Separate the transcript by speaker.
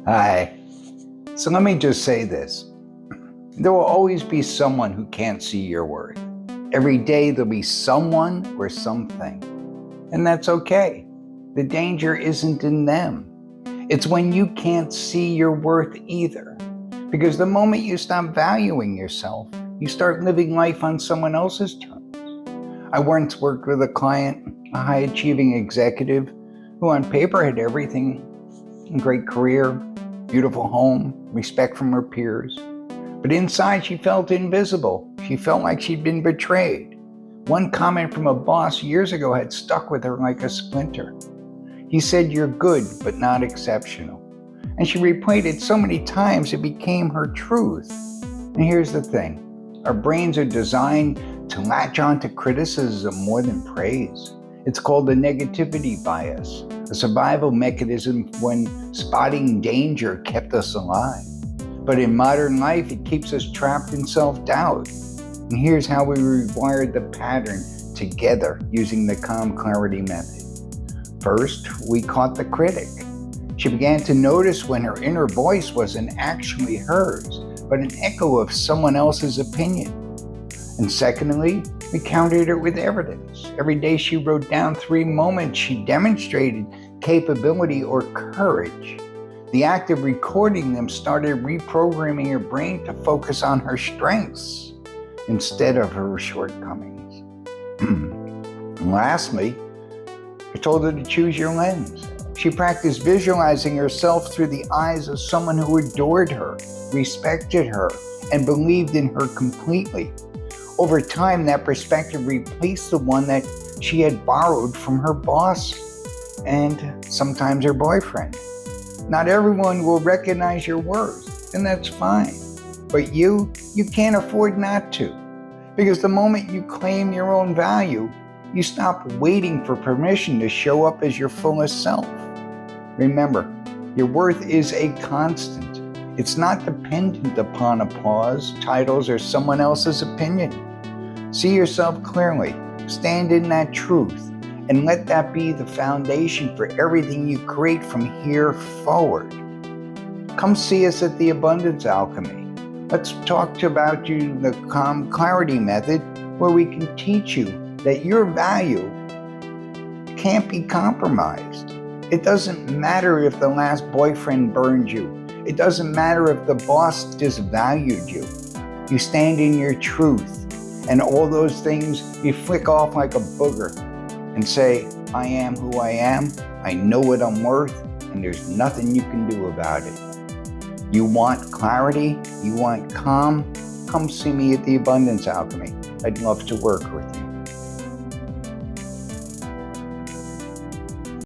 Speaker 1: Hi. So let me just say this. There will always be someone who can't see your worth. Every day there'll be someone or something. And that's okay. The danger isn't in them. It's when you can't see your worth either. Because the moment you stop valuing yourself, you start living life on someone else's terms. I once worked with a client, a high-achieving executive, who on paper had everything: a great career, beautiful home, respect from her peers. But inside she felt invisible. She felt like she'd been betrayed. One comment from a boss years ago had stuck with her like a splinter. He said, "You're good, but not exceptional." And she replayed it so many times it became her truth. And here's the thing. Our brains are designed to latch on to criticism more than praise. It's called the negativity bias, a survival mechanism when spotting danger kept us alive. But in modern life, it keeps us trapped in self-doubt. And here's how we rewired the pattern together using the calm clarity method. First, we caught the critic. She began to notice when her inner voice wasn't actually hers, but an echo of someone else's opinion. And secondly, we countered it with evidence. Every day she wrote down 3 moments she demonstrated capability or courage. The act of recording them started reprogramming her brain to focus on her strengths instead of her shortcomings. And lastly, I told her to choose your lens. She practiced visualizing herself through the eyes of someone who adored her, respected her, and believed in her completely. Over time, that perspective replaced the one that she had borrowed from her boss and sometimes her boyfriend. Not everyone will recognize your worth, and that's fine. But you can't afford not to. Because the moment you claim your own value, you stop waiting for permission to show up as your fullest self. Remember, your worth is a constant. It's not dependent upon applause, titles, or someone else's opinion. See yourself clearly, stand in that truth, and let that be the foundation for everything you create from here forward. Come see us at the Abundance Alchemy. Let's talk about the calm clarity method, where we can teach you that your value can't be compromised. It doesn't matter if the last boyfriend burned you. It doesn't matter if the boss disvalued you. You stand in your truth, and all those things you flick off like a booger and say, "I am who I am, I know what I'm worth, and there's nothing you can do about it." You want clarity? You want calm? Come see me at the Abundance Alchemy. I'd love to work with you.